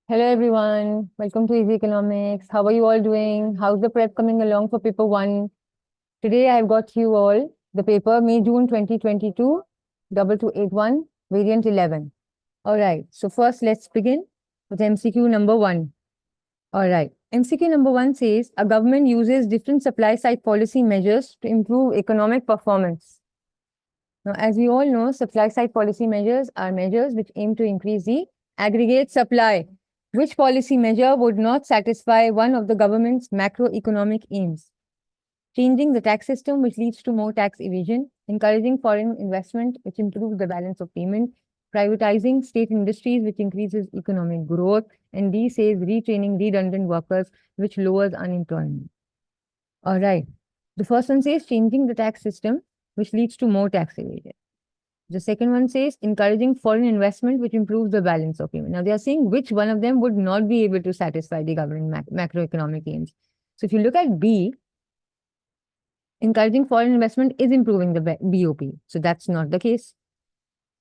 Hello everyone, welcome to Easy Economics. How are you all doing? How's the prep coming along for paper 1? Today I've got you all the paper May-June 2022, 2281, variant 11. Alright, so first let's begin with MCQ number 1. Alright, MCQ number 1 says a government uses different supply side policy measures to improve economic performance. Now, as we all know, supply side policy measures are measures which aim to increase the aggregate supply. Which policy measure would not satisfy one of the government's macroeconomic aims? Changing the tax system, which leads to more tax evasion, encouraging foreign investment, which improves the balance of payment, privatizing state industries, which increases economic growth, and D says retraining redundant workers, which lowers unemployment. All right. The first one says changing the tax system, which leads to more tax evasion. The second one says encouraging foreign investment, which improves the balance of payment. Now, they are saying which one of them would not be able to satisfy the government macroeconomic aims. So, if you look at B, encouraging foreign investment is improving the BOP. So, that's not the case.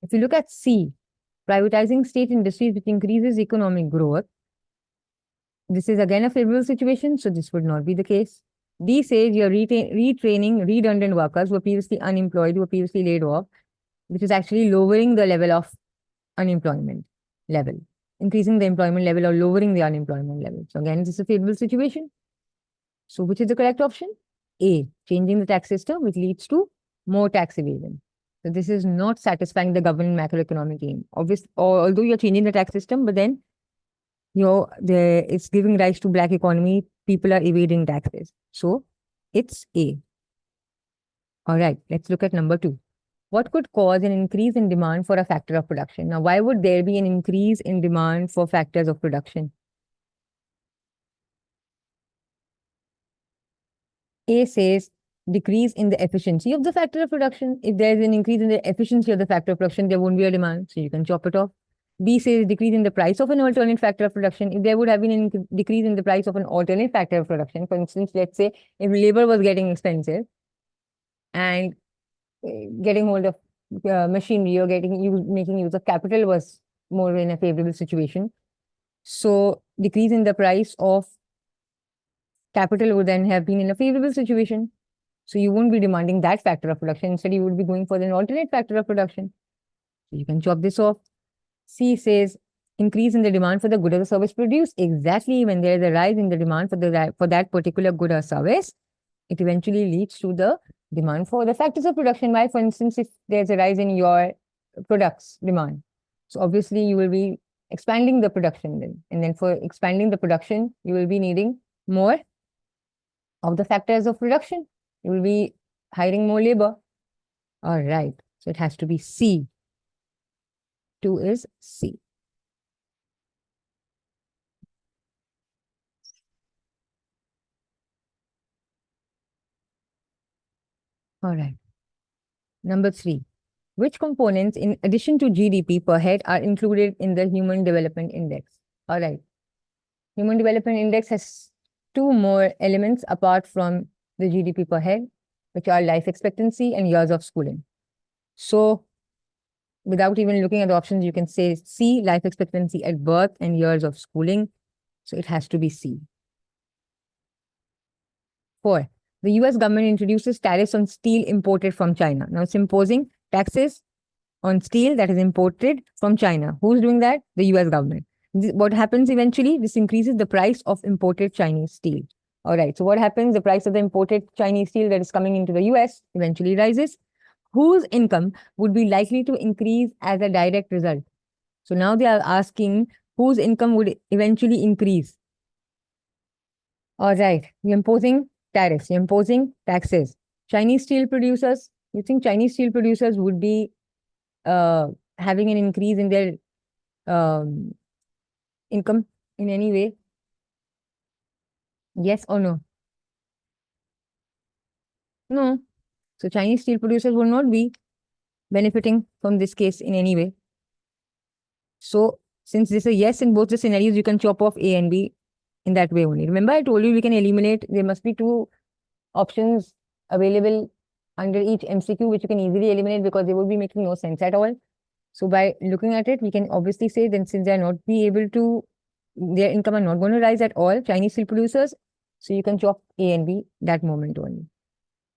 If you look at C, privatizing state industries, which increases economic growth, this is again a favorable situation. So, this would not be the case. D says you're retraining redundant workers who were previously unemployed, who were previously laid off, which is actually lowering the level of unemployment level, increasing the employment level or lowering the unemployment level. So again, this is a favorable situation. So which is the correct option? A, changing the tax system, which leads to more tax evasion. So this is not satisfying the government macroeconomic aim. Obviously, although you're changing the tax system, but then it's giving rise to black economy. People are evading taxes. So it's A. All right, let's look at number 2. What could cause an increase in demand for a factor of production? Now, why would there be an increase in demand for factors of production? A says decrease in the efficiency of the factor of production. If there is an increase in the efficiency of the factor of production, there won't be a demand, so you can chop it off. B says decrease in the price of an alternate factor of production. If there would have been a decrease in the price of an alternate factor of production, for instance, let's say if labor was getting expensive and getting hold of machinery or making use of capital was more in a favorable situation. So decrease in the price of capital would then have been in a favorable situation. So you won't be demanding that factor of production. Instead, you would be going for an alternate factor of production. So you can chop this off. C says increase in the demand for the good or the service produced. Exactly, when there is a rise in the demand for that particular good or service, it eventually leads to the demand for the factors of production. Why, for instance, if there's a rise in your products demand, so obviously you will be expanding the production then. And then for expanding the production, you will be needing more of the factors of production. You will be hiring more labor. All right. So it has to be C. 2 is C. All right. Number 3. Which components, in addition to GDP per head, are included in the Human Development Index? All right. Human Development Index has 2 more elements apart from the GDP per head, which are life expectancy and years of schooling. So, without even looking at the options, you can say C, life expectancy at birth and years of schooling. So, it has to be C. 4. The US government introduces tariffs on steel imported from China. Now, it's imposing taxes on steel that is imported from China. Who's doing that? The US government. What happens eventually? This increases the price of imported Chinese steel. All right. So what happens? The price of the imported Chinese steel that is coming into the US eventually rises. Whose income would be likely to increase as a direct result? So now they are asking whose income would eventually increase. All right. You're imposing tariffs. You're imposing taxes. Chinese steel producers. You think Chinese steel producers would be having an increase in their income in any way? Yes or no? No. So Chinese steel producers will not be benefiting from this case in any way. So since this is a yes in both the scenarios, you can chop off A and B in that way only. Remember, I told you we can eliminate. There must be 2 options available under each MCQ, which you can easily eliminate because they would be making no sense at all. So by looking at it, we can obviously say then since they are not be able to their income are not going to rise at all, Chinese steel producers. So you can chop A and B that moment only.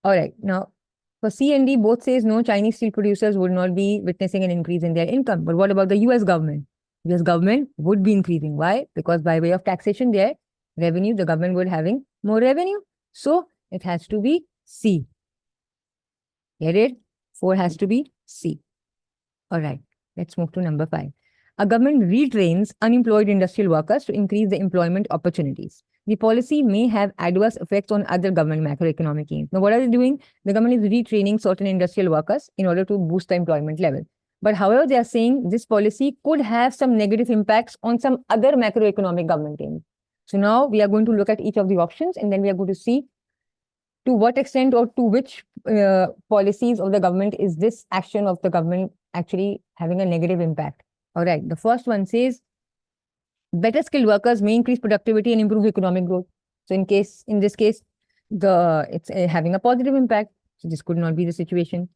All right. Now, for C and D, both says no, Chinese steel producers would not be witnessing an increase in their income. But what about the US government? US government would be increasing. Why? Because by way of taxation, their revenue, the government would having more revenue. So it has to be C. Get it? 4 has to be C. All right. Let's move to number 5. A government retrains unemployed industrial workers to increase the employment opportunities. The policy may have adverse effects on other government macroeconomic aims. Now, what are they doing? The government is retraining certain industrial workers in order to boost the employment level. But however, they are saying this policy could have some negative impacts on some other macroeconomic government aims. So now we are going to look at each of the options, and then we are going to see to what extent or to which policies of the government is this action of the government actually having a negative impact. All right. The first one says better skilled workers may increase productivity and improve economic growth. So in this case, it's having a positive impact. So this could not be the situation.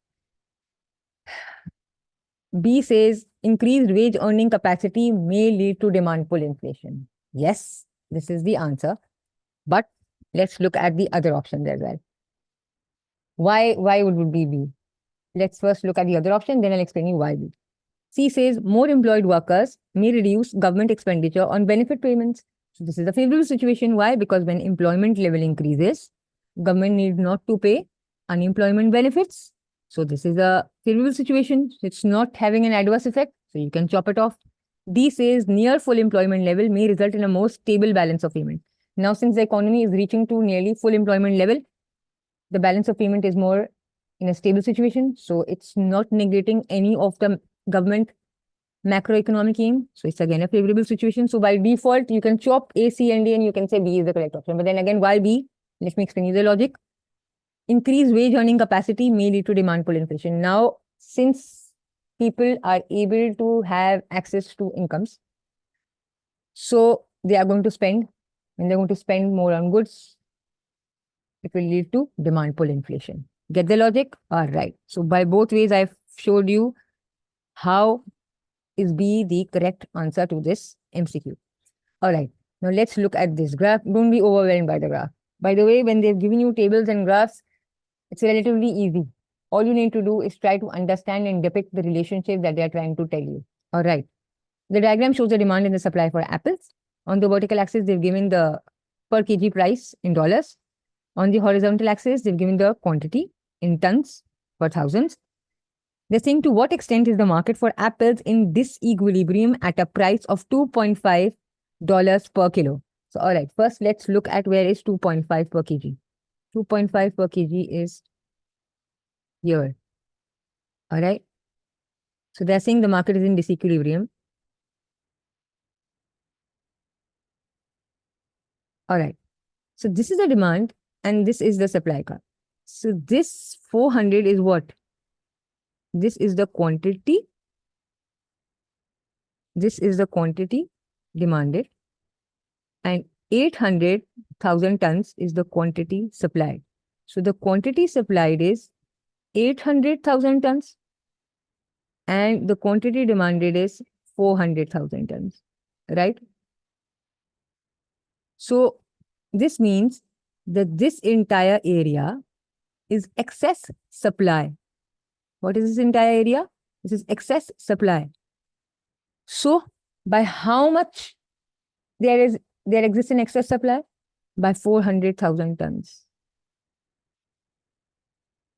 B says increased wage earning capacity may lead to demand pull inflation. Yes, this is the answer. But let's look at the other options as well. Why would it be B? Let's first look at the other option, then I'll explain you why B. C says more employed workers may reduce government expenditure on benefit payments. So this is a favorable situation. Why? Because when employment level increases, government need not to pay unemployment benefits. So this is a favorable situation. It's not having an adverse effect. So you can chop it off. D says near full employment level may result in a more stable balance of payment. Now, since the economy is reaching to nearly full employment level, the balance of payment is more in a stable situation. So it's not negating any of the government macroeconomic aim. So it's again a favorable situation. So by default, you can chop A, C, and D, and you can say B is the correct option. But then again, why B? Let me explain you the logic. Increased wage earning capacity may lead to demand pull inflation. Now, since people are able to have access to incomes, so they are going to spend. When they're going to spend more on goods, it will lead to demand pull inflation. Get the logic? All right. So by both ways, I've showed you how is B the correct answer to this MCQ. All right. Now let's look at this graph. Don't be overwhelmed by the graph. By the way, when they've given you tables and graphs, it's relatively easy. All you need to do is try to understand and depict the relationship that they are trying to tell you. All right. The diagram shows the demand and the supply for apples. On the vertical axis, they've given the per kg price in dollars. On the horizontal axis, they've given the quantity in tons per thousands. They're saying to what extent is the market for apples in disequilibrium at a price of $2.5 per kilo. So, all right, first let's look at where is 2.5 per kg. 2.5 per kg is here. All right. So they're saying the market is in disequilibrium. All right. So this is the demand and this is the supply curve. So this 400 is what? This is the quantity. This is the quantity demanded. And 800,000 tons is the quantity supplied. So the quantity supplied is 800,000 tons. And the quantity demanded is 400,000 tons. Right? So this means that this entire area is excess supply. What is this entire area? This is excess supply. So by how much there exists an excess supply? By 400,000 tons.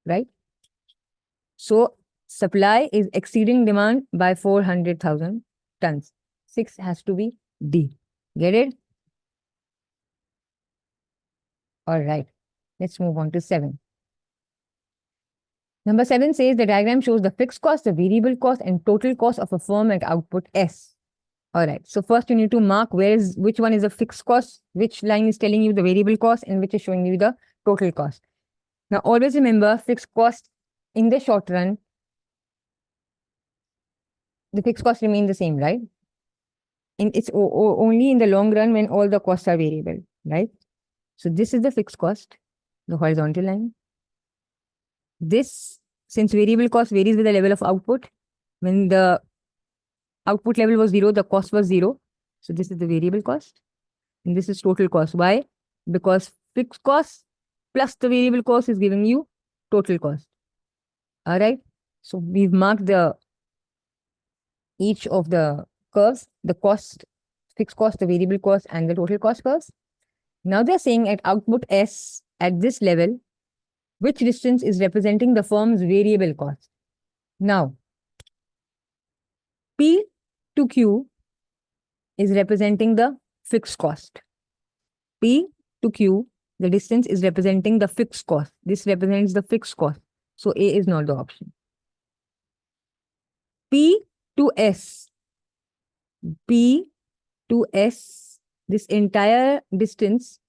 Right? So supply is exceeding demand by 400,000 tons. 6 has to be D. Get it? All right. Let's move on to 7. Number 7 says the diagram shows the fixed cost, the variable cost, and total cost of a firm at output S. All right. So first you need to mark which one is the fixed cost, which line is telling you the variable cost, and which is showing you the total cost. Now always remember fixed cost in the short run, the fixed cost remain the same, right? It's only in the long run when all the costs are variable, right? So this is the fixed cost, the horizontal line. This, since variable cost varies with the level of output, when the output level was 0, the cost was 0. So this is the variable cost and this is total cost. Why? Because fixed cost plus the variable cost is giving you total cost. All right. So we've marked each of the curves, the cost, fixed cost, the variable cost, and the total cost curves. Now they're saying at output S at this level, which distance is representing the firm's variable cost. Now, P to Q is representing the fixed cost. P to Q, the distance is representing the fixed cost. This represents the fixed cost. So A is not the option. P to S. P to S, this entire distance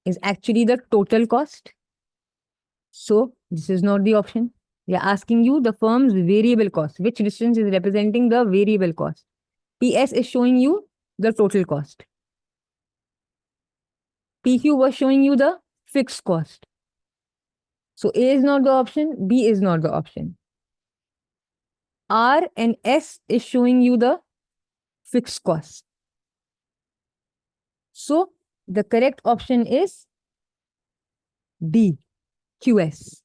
is actually the total cost. So this is not the option. They are asking you the firm's variable cost. Which distance is representing the variable cost? PS is showing you the total cost. PQ was showing you the fixed cost. So A is not the option, B is not the option. R and S is showing you the fixed cost. So the correct option is D, QS.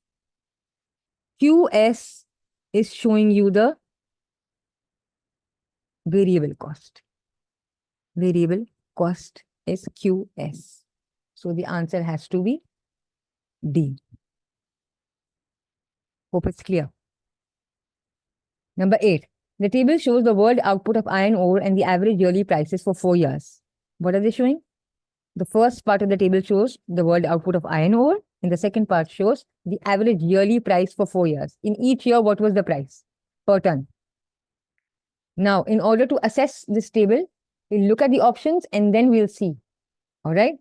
QS is showing you the variable cost. Variable cost is QS. So the answer has to be D. Hope it's clear. Number 8. The table shows the world output of iron ore and the average yearly prices for 4 years. What are they showing? The first part of the table shows the world output of iron ore, and the second part shows the average yearly price for 4 years. In each year, what was the price per ton? Now, in order to assess this table, we'll look at the options and then we'll see. All right.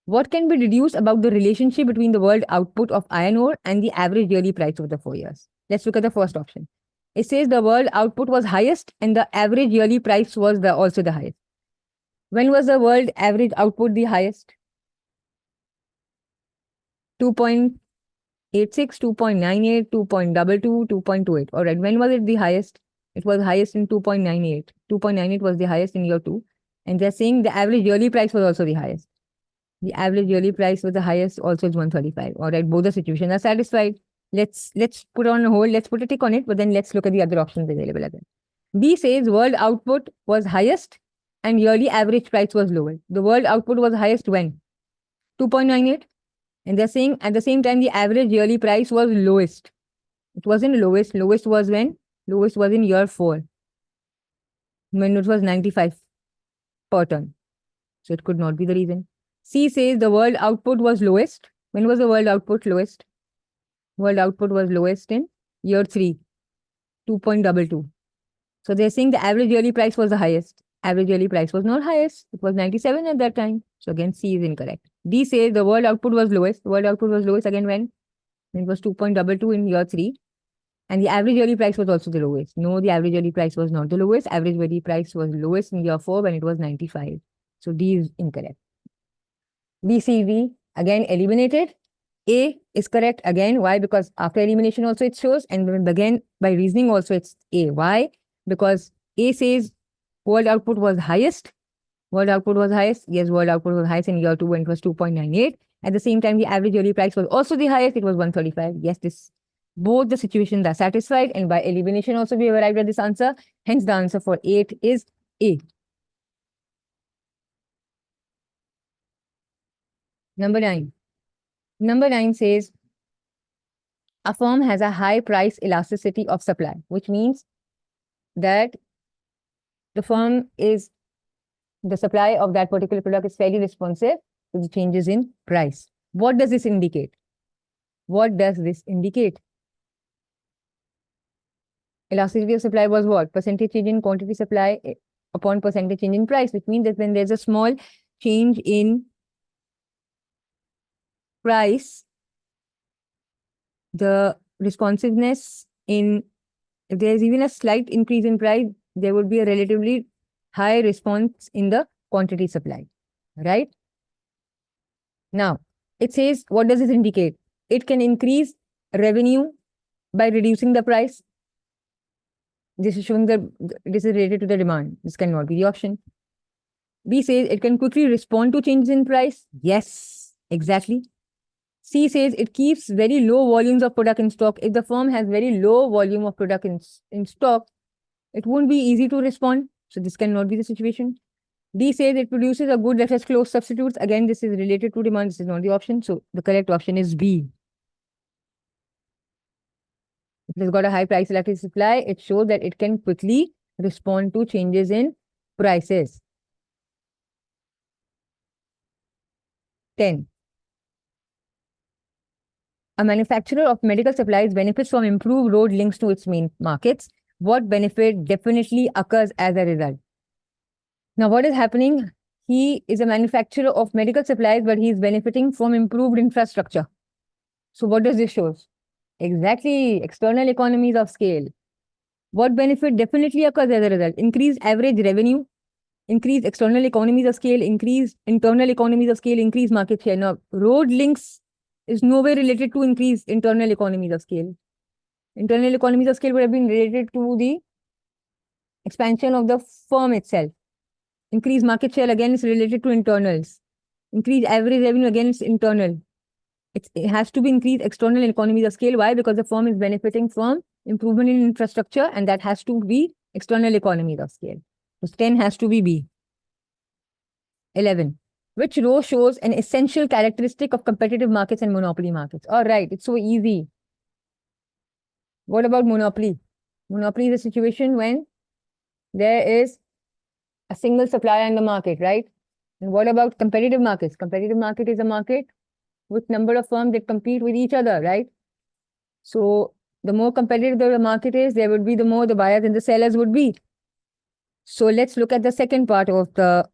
What can be deduced about the relationship between the world output of iron ore and the average yearly price of the 4 years? Let's look at the first option. It says the world output was highest and the average yearly price was also the highest. When was the world average output the highest? 2.86, 2.98, 2.22, 2.28. All right. When was it the highest? It was highest in 2.98. 2.98 was the highest in year 2. And they're saying the average yearly price was also the highest. The average yearly price was the highest, also is 135. All right, both the situations are satisfied. Let's put on a hold, let's put a tick on it, but then let's look at the other options available again. B says world output was highest and yearly average price was lower. The world output was highest when? 2.98. And they're saying at the same time the average yearly price was lowest. It wasn't lowest. Lowest was when? Lowest was in year 4. When it was 95 per ton. So it could not be the reason. C says the world output was lowest. When was the world output lowest? World output was lowest in year 3, 2.22. So they're saying the average yearly price was the highest. Average yearly price was not highest. It was 97 at that time. So again, C is incorrect. D says the world output was lowest. The world output was lowest again when? It was 2.22 in year 3. And the average yearly price was also the lowest. No, the average yearly price was not the lowest. Average yearly price was lowest in year 4 when it was 95. So D is incorrect. B, C, D again eliminated. A is correct again. Why? Because after elimination also it shows, and again by reasoning also it's A. Why? Because A says world output was highest. World output was highest. Yes, world output was highest in year 2 when it was 2.98. At the same time, the average yearly price was also the highest. It was 135. Yes, both the situations are satisfied, and by elimination also we have arrived at this answer. Hence, the answer for 8 is A. Number 9. Number 9 says a firm has a high price elasticity of supply, which means that the supply of that particular product is fairly responsive to the changes in price. What does this indicate? What does this indicate? Elasticity of supply was what? Percentage change in quantity supply upon percentage change in price, which means that when there's a small change in price, the responsiveness in, if there's even a slight increase in price, there would be a relatively high response in the quantity supply, right? Now, it says, what does this indicate? It can increase revenue by reducing the price. This is showing that this is related to the demand. This cannot be the option. B says it can quickly respond to changes in price. Yes, exactly. C says it keeps very low volumes of product in stock. If the firm has very low volume of product in stock, it won't be easy to respond. So this cannot be the situation. D says it produces a good that has close substitutes. Again, this is related to demand. This is not the option. So the correct option is B. If it has got a high price elastic supply, it shows that it can quickly respond to changes in prices. 10. A manufacturer of medical supplies benefits from improved road links to its main markets. What benefit definitely occurs as a result? Now, what is happening? He is a manufacturer of medical supplies, but he is benefiting from improved infrastructure. So, what does this show? Exactly, external economies of scale. What benefit definitely occurs as a result? Increased average revenue, increased external economies of scale, increased internal economies of scale, increased market share. Now, road links is nowhere related to increased internal economies of scale. Internal economies of scale would have been related to the expansion of the firm itself. Increased market share again is related to internals. Increased average revenue again is internal. It has to be increased external economies of scale. Why? Because the firm is benefiting from improvement in infrastructure, and that has to be external economies of scale. So 10 has to be B. 11. Which row shows an essential characteristic of competitive markets and monopoly markets? All right, it's so easy. What about monopoly? Monopoly is a situation when there is a single supplier in the market, right? And what about competitive markets? Competitive market is a market with number of firms that compete with each other, right? So the more competitive the market is, there would be the more the buyers and the sellers would be. So let's look at the second part of the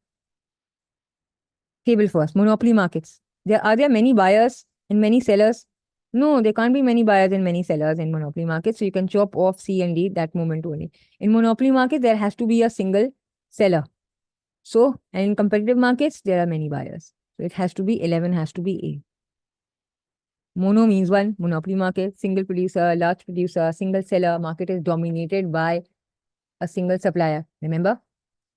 table first, monopoly markets. Are there many buyers and many sellers? No, there can't be many buyers and many sellers in monopoly markets. So you can chop off C and D that moment only. In monopoly market, there has to be a single seller. So, and in competitive markets, there are many buyers. So it has to be 11 has to be A. Mono means one, monopoly market, single producer, large producer, single seller. Market is dominated by a single supplier. Remember?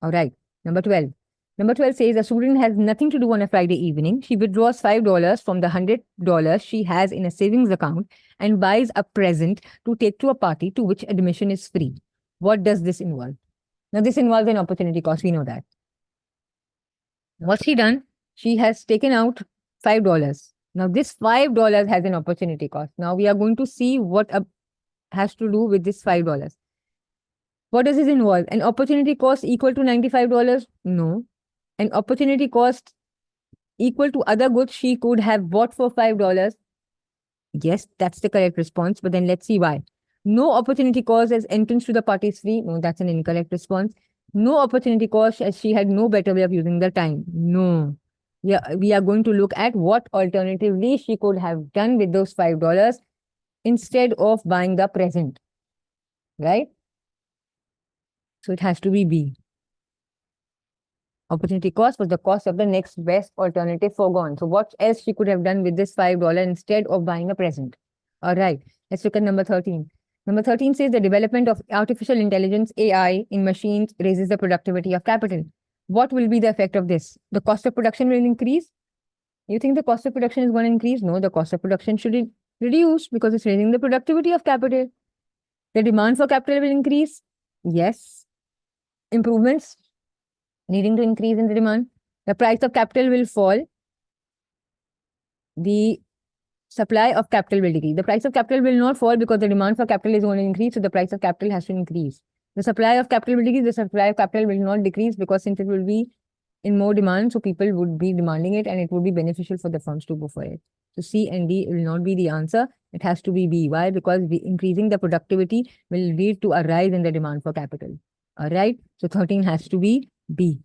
All right. Number 12. Number 12 says a student has nothing to do on a Friday evening. She withdraws $5 from the $100 she has in a savings account and buys a present to take to a party to which admission is free. What does this involve? Now, this involves an opportunity cost. We know that. What's she done? She has taken out $5. Now, this $5 has an opportunity cost. Now, we are going to see what has to do with this $5. What does this involve? An opportunity cost equal to $95? No. An opportunity cost equal to other goods she could have bought for $5? Yes, that's the correct response. But then let's see why. No opportunity cost as entrance to the party is free. No, that's an incorrect response. No opportunity cost as she had no better way of using the time. No. Yeah, we are going to look at what alternatively she could have done with those $5 instead of buying the present. Right? So it has to be B. Opportunity cost was the cost of the next best alternative foregone. So what else she could have done with this $5 instead of buying a present? All right, let's look at number 13. Number 13 says the development of artificial intelligence, AI, in machines raises the productivity of capital. What will be the effect of this? The cost of production will increase. You think the cost of production is going to increase? No, the cost of production should reduce because it's raising the productivity of capital. The demand for capital will increase. Yes. Improvements leading to increase in the demand. The price of capital will fall. The supply of capital will decrease. The price of capital will not fall because the demand for capital is going to increase. So the price of capital has to increase. The supply of capital will decrease. The supply of capital will not decrease because since it will be in more demand, so people would be demanding it and it would be beneficial for the firms to go for it. So C and D will not be the answer. It has to be B. Why? Because increasing the productivity will lead to a rise in the demand for capital. All right. So 13 has to be B.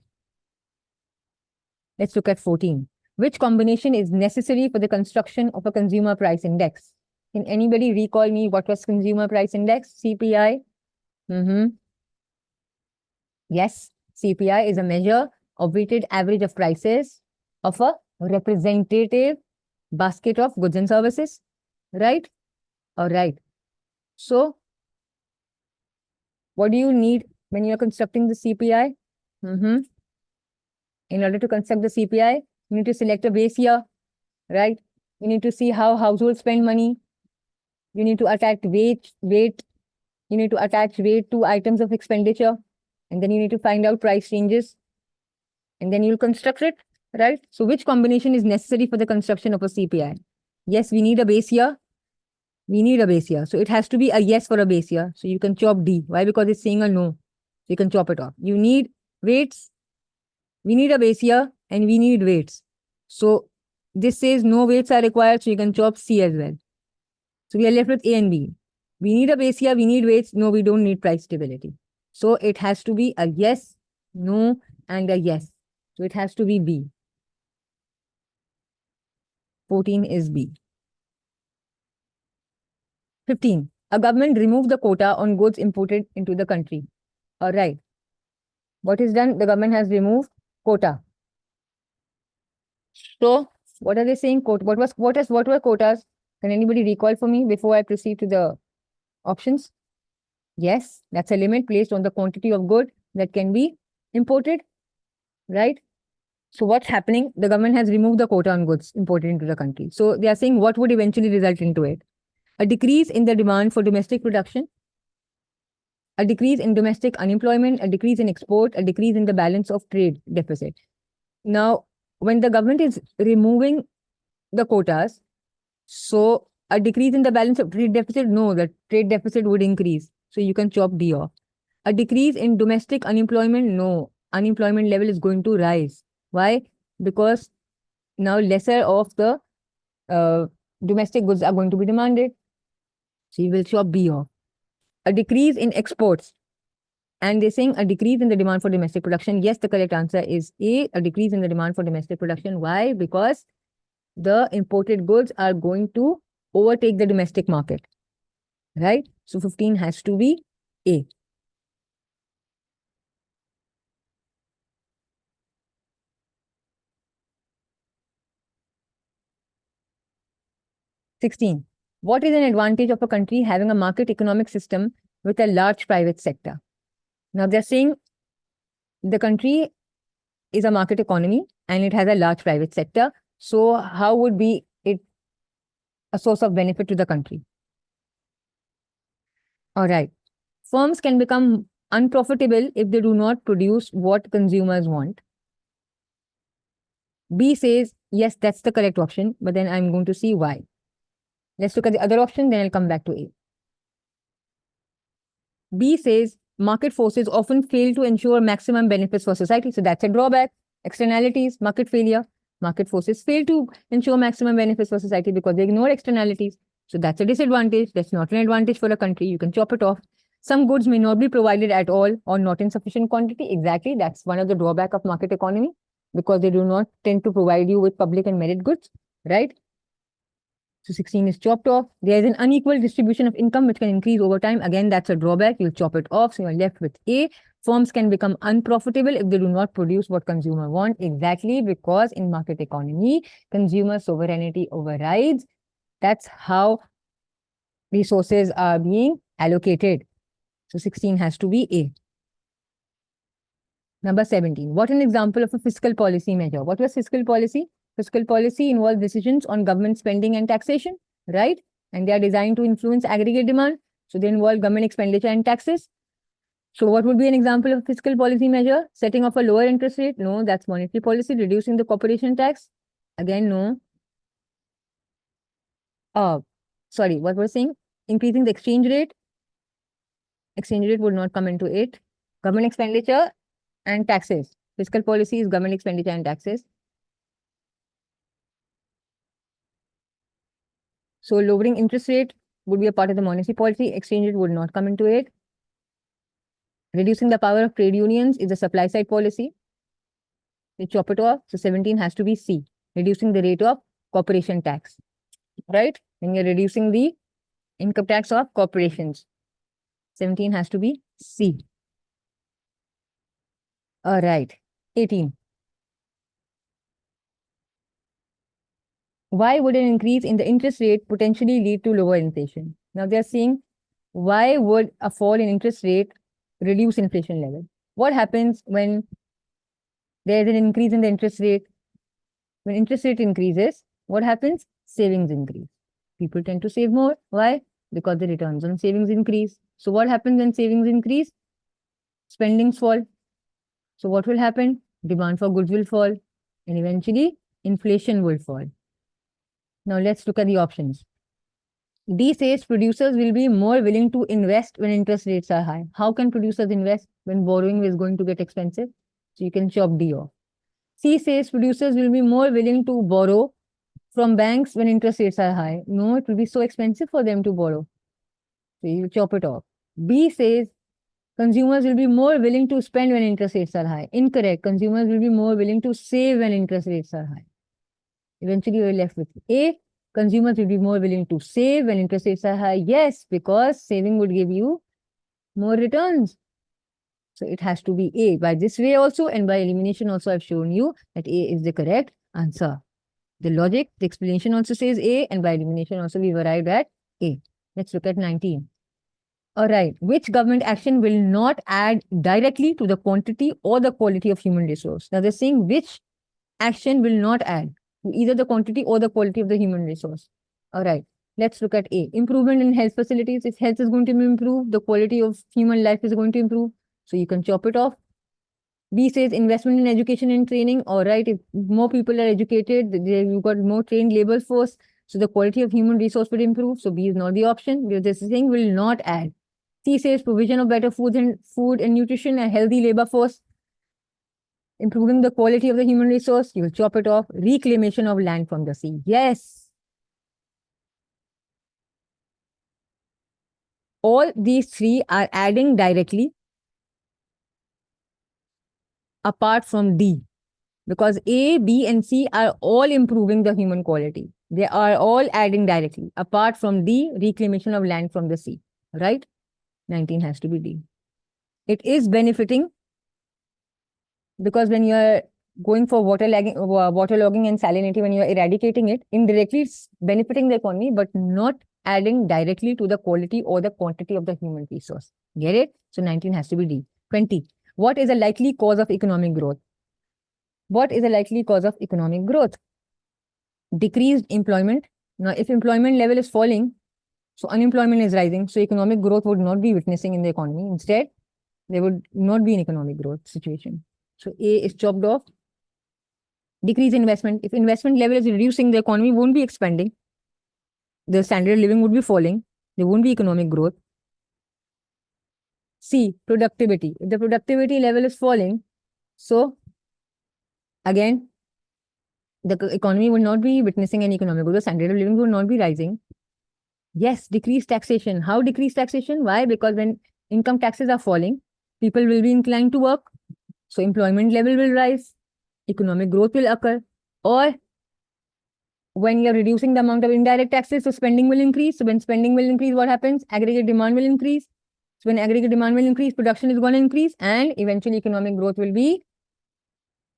Let's look at 14. Which combination is necessary for the construction of a consumer price index? Can anybody recall me what was consumer price index? CPI? Yes, CPI is a measure of weighted average of prices of a representative basket of goods and services, right? All right. So, what do you need when you're constructing the CPI? In order to construct the CPI, you need to select a base year, right? You need to see how households spend money. You need to attach weight. You need to attach weight to items of expenditure. And then you need to find out price changes. And then you'll construct it, right? So which combination is necessary for the construction of a CPI? Yes, we need a base year. We need a base year. So it has to be a yes for a base year. So you can chop D. Why? Because it's saying a no. So you can chop it off. You need weights. We need a base year and we need weights. So this says no weights are required. So you can chop C as well. So we are left with A and B. We need a base year. We need weights. No, we don't need price stability. So it has to be a yes, no, and a yes. So it has to be B. 14 is B. 15. A government removed the quota on goods imported into the country. All right. What is done? The government has removed quota. So what are they saying? What were quotas? Can anybody recall for me before I proceed to the options? Yes, that's a limit placed on the quantity of good that can be imported, right? So what's happening? The government has removed the quota on goods imported into the country. So they are saying what would eventually result into it? A decrease in the demand for domestic production, a decrease in domestic unemployment, a decrease in export, a decrease in the balance of trade deficit. Now, when the government is removing the quotas, so a decrease in the balance of trade deficit, no, the trade deficit would increase. So you can chop D off. A decrease in domestic unemployment, no, unemployment level is going to rise. Why? Because now lesser of the domestic goods are going to be demanded. So you will chop B off. A decrease in exports. And they're saying a decrease in the demand for domestic production. Yes, the correct answer is A, a decrease in the demand for domestic production. Why? Because the imported goods are going to overtake the domestic market, right? So 15 has to be A. 16. What is an advantage of a country having a market economic system with a large private sector? Now they're saying the country is a market economy and it has a large private sector. So how would be it a source of benefit to the country? All right. Firms can become unprofitable if they do not produce what consumers want. B says, yes, that's the correct option, but then I'm going to see why. Let's look at the other option, then I'll come back to A. B says, market forces often fail to ensure maximum benefits for society. So that's a drawback. Externalities, market failure. Market forces fail to ensure maximum benefits for society because they ignore externalities. So that's a disadvantage. That's not an advantage for a country. You can chop it off. Some goods may not be provided at all or not in sufficient quantity. Exactly. That's one of the drawbacks of market economy because they do not tend to provide you with public and merit goods, right? So 16 is chopped off. There is an unequal distribution of income which can increase over time. Again, that's a drawback. You'll chop it off. So you're left with A. Firms can become unprofitable if they do not produce what consumers want. Exactly, because in market economy, consumer sovereignty overrides. That's how resources are being allocated. So 16 has to be A. Number 17. What an example of a fiscal policy measure? What was fiscal policy? Fiscal policy involves decisions on government spending and taxation, right? And they are designed to influence aggregate demand. So they involve government expenditure and taxes. So what would be an example of fiscal policy measure? Setting of a lower interest rate? No, that's monetary policy. Reducing the corporation tax? Again, no. Sorry, what was saying? Increasing the exchange rate? Exchange rate would not come into it. Government expenditure and taxes. Fiscal policy is government expenditure and taxes. So lowering interest rate would be a part of the monetary policy. Exchange rate would not come into it. Reducing the power of trade unions is a supply side policy. We chop it off. So 17 has to be C. Reducing the rate of corporation tax, right? When you're reducing the income tax of corporations. 17 has to be C. All right. 18. Why would an increase in the interest rate potentially lead to lower inflation? Now they're saying, why would a fall in interest rate reduce inflation level? What happens when There is an increase in the interest rate. When interest rate increases, what happens? Savings increase. People tend to save more. Why? Because the returns on savings increase. So what happens when savings increase? Spendings fall. So what will happen? Demand for goods will fall, and eventually inflation will fall. Now let's look at the options. D says producers will be more willing to invest when interest rates are high. How can producers invest when borrowing is going to get expensive? So you can chop D off. C says producers will be more willing to borrow from banks when interest rates are high. No, it will be so expensive for them to borrow. So you chop it off. B says consumers will be more willing to spend when interest rates are high. Incorrect. Consumers will be more willing to save when interest rates are high. Eventually, you're left with A. Consumers will be more willing to save when interest rates are high. Yes, because saving would give you more returns. So it has to be A. By this way also, and by elimination also, I've shown you that A is the correct answer. The logic, the explanation also says A, and by elimination also we've arrived at A. Let's look at 19. All right. Which government action will not add directly to the quantity or the quality of human resource? Now they're saying which action will not add to either the quantity or the quality of the human resource. All right. Let's look at A. Improvement in health facilities. If health is going to improve, the quality of human life is going to improve. So you can chop it off. B says investment in education and training. All right. If more people are educated, you've got more trained labor force. So the quality of human resource will improve. So B is not the option because this thing will not add. C says provision of better food and nutrition and healthy labor force. Improving the quality of the human resource, you will chop it off. Reclamation of land from the sea. Yes. All these three are adding directly apart from D. Because A, B, and C are all improving the human quality. They are all adding directly apart from D, reclamation of land from the sea. Right? 19 has to be D. It is benefiting because when you are going for waterlogging and salinity, when you are eradicating it, indirectly it's benefiting the economy, but not adding directly to the quality or the quantity of the human resource. Get it? So 19 has to be D. 20. What is a likely cause of economic growth? What is a likely cause of economic growth? Decreased employment. Now, if employment level is falling, so unemployment is rising, so economic growth would not be witnessing in the economy. Instead, there would not be an economic growth situation. So A is chopped off. Decrease investment. If investment level is reducing, the economy won't be expanding. The standard of living would be falling. There won't be economic growth. C, productivity. If the productivity level is falling, so again, the economy will not be witnessing any economic growth. The standard of living will not be rising. Yes, decreased taxation. How decreased taxation? Why? Because when income taxes are falling, people will be inclined to work. So employment level will rise. Economic growth will occur. Or when you're reducing the amount of indirect taxes, so spending will increase. So when spending will increase, what happens? Aggregate demand will increase. So when aggregate demand will increase, production is going to increase, and eventually economic growth will be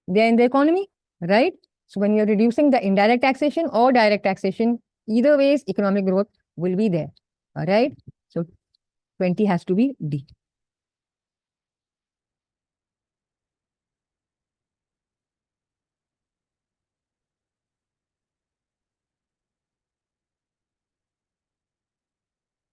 there in the economy, right? So when you're reducing the indirect taxation or direct taxation, either ways, economic growth will be there. All right. So 20 has to be D.